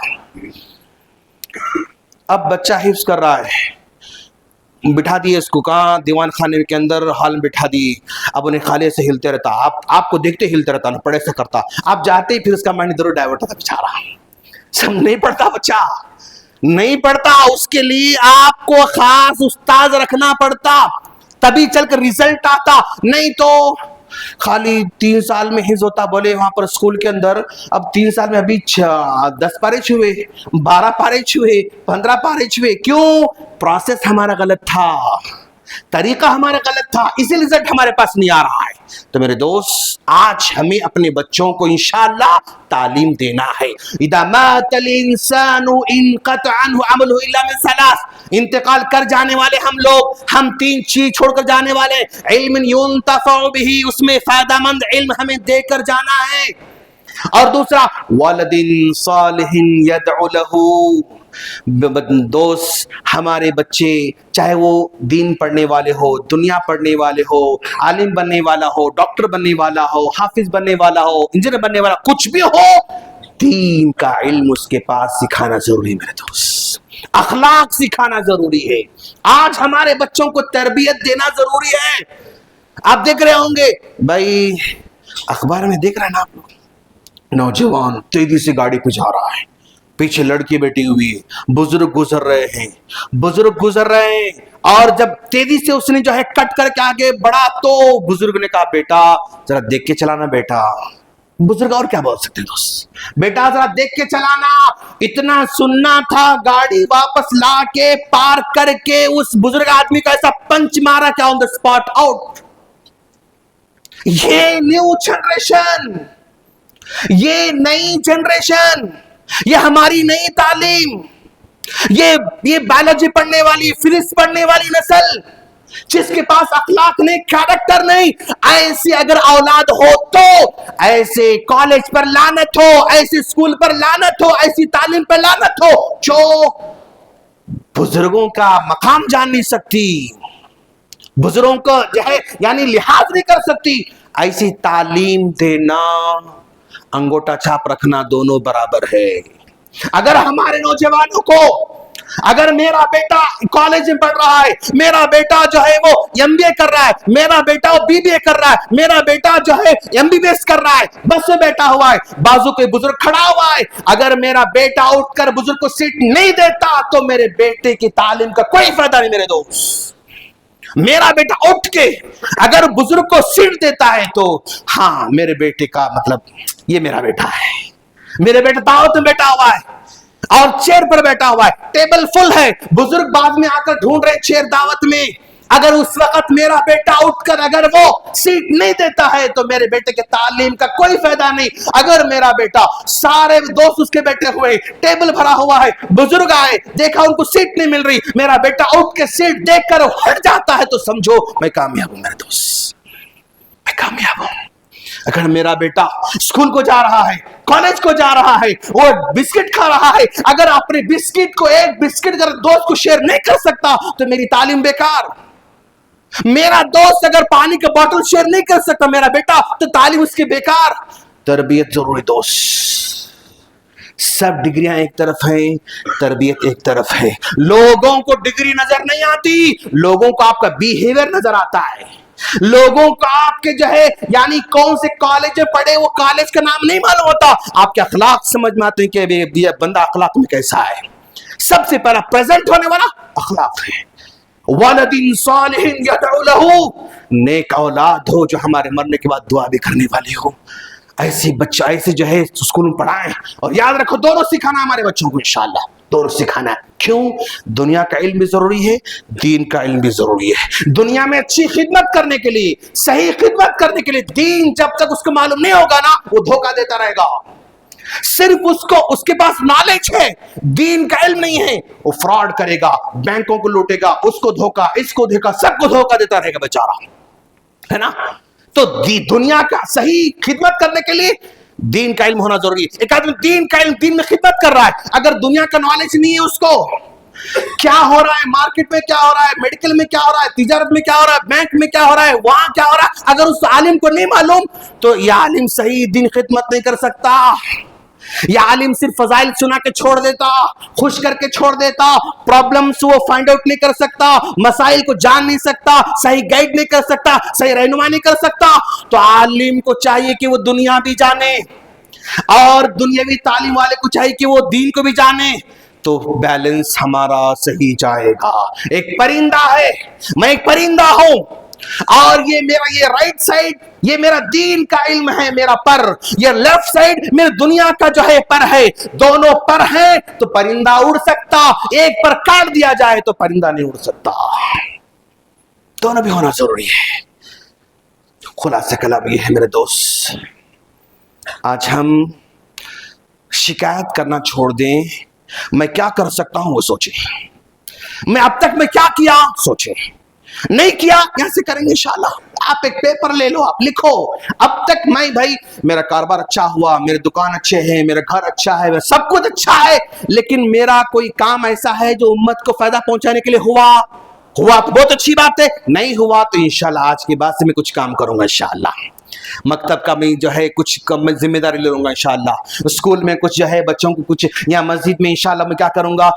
اب بچہ حفظ کر رہا ہے, بٹھا دیے اس کو کہاں, دیوان خانے کے اندر ہال میں بٹھا دیے. اب انہیں خالے سے ہلتے رہتا, آپ کو دیکھتے ہلتے رہتا, نہ پڑھے سے کرتا, آپ جاتے ہی پھر اس کا مائنڈ ادھر ڈائیورٹ ہوتا بیچارہ. سب نہیں پڑھتا بچہ, نہیں پڑھتا, اس کے لیے آپ کو خاص استاد رکھنا پڑتا, تبھی چل کر ریزلٹ آتا. نہیں تو خالی 3 سال میں حفظ ہوتا, بولے وہاں پر اسکول کے اندر اب 3 سال میں ابھی 10 پارے چھوئے, 12 پارے چھوئے, 15 پارے چھوئے. کیوں؟ پروسیس ہمارا غلط تھا, طریقہ ہمارا غلط تھا, اسی رزلٹ ہمارے پاس نہیں آ رہا ہے. تو میرے دوست, آج ہمیں اپنے بچوں کو انشاءاللہ تعلیم دینا ہے. اذا مات الانسان انقطع عنه عمله الا من 3, انتقال کر جانے والے ہم لوگ, ہم 3 چیز چھوڑ کر جانے والے. علم ينتفع به, اس میں فائدہ مند علم ہمیں دے کر جانا ہے. اور دوسرا ولد صالح يدعو له. دوست, ہمارے بچے چاہے وہ دین پڑھنے والے ہو, دنیا پڑھنے والے ہو, عالم بننے والا ہو, ڈاکٹر بننے والا ہو, حافظ بننے والا ہو, انجینئر بننے والا, کچھ بھی ہو, دین کا علم اس کے پاس سکھانا ضروری ہے میرے دوست. اخلاق سکھانا ضروری ہے. آج ہمارے بچوں کو تربیت دینا ضروری ہے. آپ دیکھ رہے ہوں گے بھائی, اخبار میں دیکھ رہے ہیں نا آپ لوگ, نوجوان تیزی سے گاڑی پہ جا رہا ہے, پیچھے لڑکی بیٹھی ہوئی ہے, بزرگ گزر رہے ہیں, اور جب تیزی سے اس نے جو ہے کٹ کر کے آگے بڑھا تو بزرگ نے کہا بیٹا ذرا دیکھ کے چلانا بیٹا. بزرگ اور کیا بول سکتے ہیں دوست, بیٹا ذرا دیکھ کے چلانا. اتنا سننا تھا, گاڑی واپس لا کے پارک کر کے اس بزرگ آدمی کا ایسا پنچ مارا کیا آن دا اسپاٹ آؤٹ. یہ نیو جنریشن, یہ نئی جنریشن, یہ ہماری نئی تعلیم, یہ بایولوجی پڑھنے والی, فزکس پڑھنے والی نسل, جس کے پاس اخلاق نہیں, کیریکٹر نہیں, ایسی اگر اولاد ہو تو ایسے کالج پر لعنت ہو, ایسے اسکول پر لعنت ہو, ایسی تعلیم پر لعنت ہو جو بزرگوں کا مقام جان نہیں سکتی, بزرگوں کو جو ہے یعنی لحاظ نہیں کر سکتی. ایسی تعلیم دینا, انگوٹا چھاپ رکھنا, دونوں برابر ہے. اگر ہمارے نوجوانوں کو, اگر میرا بیٹا کالج میں پڑھ رہا ہے, میرا بیٹا جو ہے وہ MBA کر رہا ہے, میرا بیٹا BBA کر رہا ہے, میرا بیٹا جو ہے MBBS کر رہا ہے, بس میں بیٹھا ہوا ہے, بازو پہ بزرگ کھڑا ہوا ہے, اگر میرا بیٹا اٹھ کر بزرگ کو سیٹ نہیں دیتا تو میرے بیٹے کی تعلیم کا کوئی فائدہ نہیں میرے دوست. میرا بیٹا اٹھ کے اگر بزرگ کو سیٹ دیتا ہے تو ہاں میرے بیٹے کا مطلب یہ میرا بیٹا ہے. میرے بیٹا دعوت میں بیٹھا ہوا ہے اور چیئر پر بیٹھا ہوا ہے, ٹیبل فل ہے, بزرگ بعد میں آ کر ڈھونڈ رہے چیئر دعوت میں. اگر اس وقت میرا بیٹا اٹھ کر اگر وہ سیٹ نہیں دیتا ہے تو میرے بیٹے کے تعلیم کا کوئی فائدہ نہیں. اگر میرا بیٹا, سارے دوست اس کے بیٹھے ہوئے, ٹیبل بھرا ہوا ہے, بزرگ آئے, دیکھا ان کو سیٹ نہیں مل رہی, میرا بیٹا اٹھ کے سیٹ دیکھ کر ہٹ جاتا ہے تو سمجھو میں کامیاب ہوں میرے دوست, میں کامیاب ہوں. اگر میرا بیٹا اسکول کو جا رہا ہے, کالج کو جا رہا ہے, وہ بسکٹ کھا رہا ہے, اگر اپنے بسکٹ کو, ایک بسکٹ اگر دوست کو شیئر نہیں کر سکتا تو میری تعلیم بیکار. میرا دوست اگر پانی کا بوتل شیئر نہیں کر سکتا میرا بیٹا تو تعلیم اس کی بیکار. تربیت ضروری دوست. سب ڈگریاں ایک طرف ہیں, تربیت ایک طرف ہے. لوگوں کو ڈگری نظر نہیں آتی, لوگوں کو آپ کا بیہیویئر نظر آتا ہے. لوگوں کو آپ کے جو ہے یعنی کون سے کالج میں پڑھے وہ کالج کا نام نہیں معلوم ہوتا, آپ کے اخلاق سمجھ میں آتے ہیں کہ یہ بندہ اخلاق میں کیسا ہے. سب سے پہلا پریزنٹ ہونے والا اخلاق ہے. ولد صالح يدعو له, نیک اولاد ہو جو ہمارے مرنے کے بعد دعا بھی کرنے والی ہو. ایسے بچہ ایسے جو ہے اسکول میں پڑھائیں, اور یاد رکھو دونوں سکھانا ہمارے بچوں کو انشاءاللہ, دونوں سکھانا ہے. کیوں؟ دنیا کا علم بھی ضروری ہے, دین کا علم بھی ضروری ہے. دنیا میں اچھی خدمت کرنے کے لیے, صحیح خدمت کرنے کے لیے, دین جب تک اس کو معلوم نہیں ہوگا نا وہ دھوکہ دیتا رہے گا. صرف اس کے پاس نالج ہے، دین کا علم نہیں ہے، وہ فراڈ کرے گا، بینکوں کو لوٹے گا، اس کو دھوکا، اس کو دھوکا، سب کو دھوکا دیتا رہے گا بیچارہ، ہے نا؟ تو دنیا کا صحیح خدمت کرنے کے لیے دین کا علم ہونا ضروری ہے۔ ایک آدمی دین کا علم، دین میں خدمت کر رہا ہے، اگر دنیا کا نالج نہیں ہے، اس کو کیا ہو رہا ہے، مارکیٹ میں کیا ہو رہا ہے، میڈیکل میں کیا ہو رہا ہے، تجارت میں کیا ہو رہا ہے، بینک میں کیا ہو رہا ہے، وہاں کیا ہو رہا ہے، اگر اس عالم کو نہیں معلوم تو یہ عالم صحیح دین خدمت نہیں کر سکتا۔ یہ عالم صرف فضائل سنا کے چھوڑ دیتا، خوش کر کے چھوڑ دیتا، پرابلمز وہ فائنڈ آؤٹ نہیں کر سکتا، مسائل کو جان نہیں سکتا، صحیح گائیڈ نہیں کر سکتا، صحیح رہنمائی نہیں کر سکتا۔ تو عالم کو چاہیے کہ وہ دنیا بھی جانے، اور دنیاوی تعلیم والے کو چاہیے کہ وہ دین کو بھی جانے، تو بیلنس ہمارا صحیح جائے گا۔ ایک پرندہ ہے، میں ایک پرندہ ہوں، اور یہ میرا یہ رائٹ سائڈ یہ میرا دین کا علم ہے میرا پر، یہ لیفٹ سائڈ میرے دنیا کا جو ہے پر ہے، دونوں پر ہیں تو پرندہ اڑ سکتا، ایک پر کاٹ دیا جائے تو پرندہ نہیں اڑ سکتا، دونوں بھی ہونا ضروری ہے۔ خلاصہ کلام یہ ہے میرے دوست، آج ہم شکایت کرنا چھوڑ دیں، میں کیا کر سکتا ہوں وہ سوچیں، میں اب تک میں کیا کیا سوچیں، نہیں کیا یہاں سے کریں گے انشاءاللہ۔ آپ ایک پیپر لے لو، آپ لکھو اب تک میں بھائی میرا کاروبار اچھا ہوا، میرے دکان اچھے ہیں، میرا گھر اچھا ہے، میرا سب کچھ اچھا ہے، لیکن میرا کوئی کام ایسا ہے جو امت کو فائدہ پہنچانے کے لیے ہوا تو بہت اچھی بات ہے، نہیں ہوا تو انشاءاللہ آج کے بعد سے میں کچھ کام کروں گا انشاءاللہ۔ مکتب کا میں جو ہے کچھ میں ذمہ داری لے لوں گا انشاءاللہ، اسکول میں کچھ جو ہے بچوں کو کچھ، یا مسجد میں انشاءاللہ میں کیا کروں گا،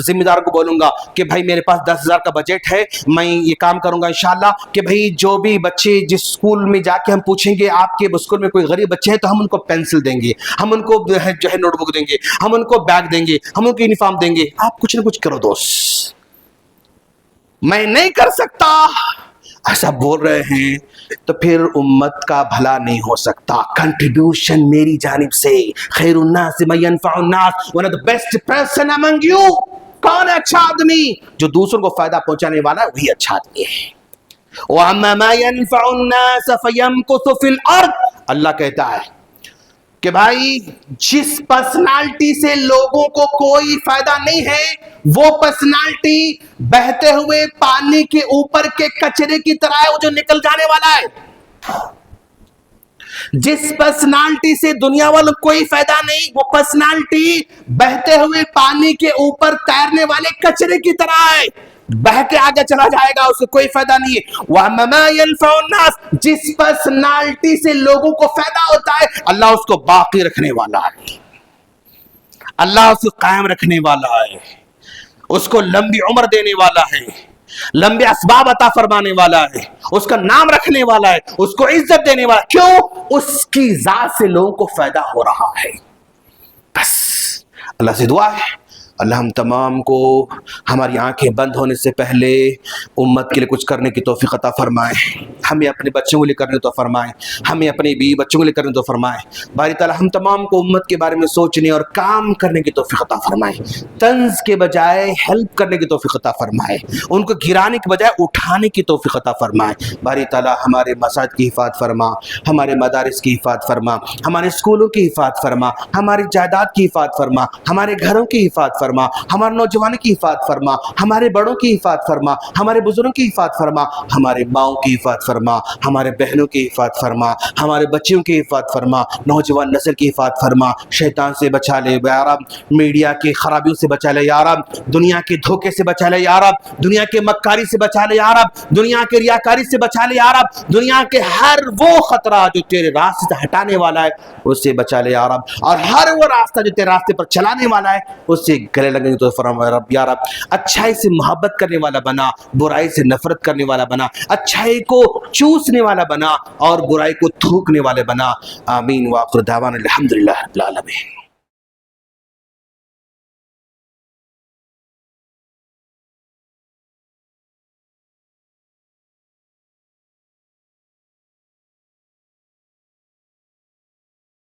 ذمہ دار کو بولوں گا کہ بھائی میرے پاس 10,000 کا بجٹ ہے، میں یہ کام کروں گا انشاءاللہ کہ بھائی جو بھی بچے جس اسکول میں جا کے ہم پوچھیں گے آپ کے اسکول میں کوئی غریب بچے ہیں تو ہم ان کو پینسل دیں گے، ہم ان کو جو ہے نوٹ بک دیں گے، ہم ان کو بیگ دیں گے، ہم ان کو یونیفارم دیں گے۔ آپ کچھ نہ کچھ کرو دوست، میں نہیں کر سکتا ایسا بول رہے ہیں تو پھر امت کا بھلا نہیں ہو سکتا۔ کنٹریبیوشن میری جانب سے، خیر الناس من ينفع الناس، one of the best person among you، کون ہے اچھا آدمی؟ جو دوسروں کو فائدہ پہنچانے والا ہے وہی اچھا آدمی ہے۔ وَأَمَّا مَا يَنْفَعُ النَّاسَ فَيَمْكُثُ فِي الْأَرْضِ، اللہ کہتا ہے کہ بھائی جس پرسنالٹی سے لوگوں کو کوئی فائدہ نہیں ہے وہ پرسنالٹی بہتے ہوئے پانی کے اوپر کے کچرے کی طرح ہے، وہ جو نکل جانے والا ہے۔ جس پرسنالٹی سے دنیا والوں کوئی فائدہ نہیں، وہ پرسنالٹی بہتے ہوئے پانی کے اوپر تیرنے والے کچرے کی طرح ہے، بہ کے آگے چلا جائے گا، اس کو کوئی فائدہ نہیں ہے۔ وَأَمَّا مَا يَنْفَعُ النَّاسَ، جس پرسنالٹی سے لوگوں کو فائدہ ہوتا ہے اللہ اس کو باقی رکھنے والا ہے، اللہ اس کو قائم رکھنے والا ہے، اس کو لمبی عمر دینے والا ہے، لمبے اسباب عطا فرمانے والا ہے، اس کا نام رکھنے والا ہے، اس کو عزت دینے والا ہے۔ کیوں؟ اس کی ذات سے لوگوں کو فائدہ ہو رہا ہے۔ بس اللہ سے دعا ہے اللہ ہم تمام کو ہماری آنکھیں بند ہونے سے پہلے امت کے لیے کچھ کرنے کی توفیق عطا فرمائے، ہمیں اپنے بچوں کے لیے کرنے تو فرمائے، ہمیں اپنے بیوی بچوں کے لیے کرنے تو فرمائے۔ باری تعالیٰ ہم تمام کو امت کے بارے میں سوچنے اور کام کرنے کی توفیق عطا فرمائے، طنز کے بجائے ہیلپ کرنے کی توفیق عطا فرمائے، ان کو گرانے کے بجائے اٹھانے کی توفیق عطا فرمائے۔ باری تعالیٰ ہمارے مساجد کی حفاظت فرما، ہمارے مدارس کی حفاظت فرما، ہمارے اسکولوں کی حفاظت فرما، ہماری جائیداد کی حفاظت فرما، ہمارے گھروں کی حفاظت فرما، ہمارے نوجوانوں کی حفاظت فرما، ہمارے بڑوں کی حفاظت فرما، ہمارے بزرگوں کی حفاظت فرما، ہمارے ماؤں کی حفاظت فرما، ہمارے بہنوں کی حفاظت فرما، ہمارے بچیوں کی حفاظت فرما، نوجوان نسل کی حفاظت فرما۔ شیطان سے بچا لے یا رب، میڈیا کی خرابیوں سے بچا لے یا رب، دنیا کے دھوکے سے بچا لے یا رب، دنیا کے مکاری سے بچا لے یا رب، دنیا کے ریاکاری سے بچا لے یا رب، دنیا کے ہر وہ خطرہ جو تیرے راستے سے ہٹانے والا ہے اس سے بچا لے یا رب، اور ہر وہ راستہ جو تیرے راستے پر چلانے والا ہے اس سے گلے لگنے تو فرما رب یا رب۔ اچھائی سے محبت کرنے والا بنا، برائی سے نفرت کرنے والا بنا، اچھائی کو چوسنے والا بنا اور برائی کو تھوکنے والے بنا۔ آمین۔ وآخر دعوانا الحمدللہ رب العالمین۔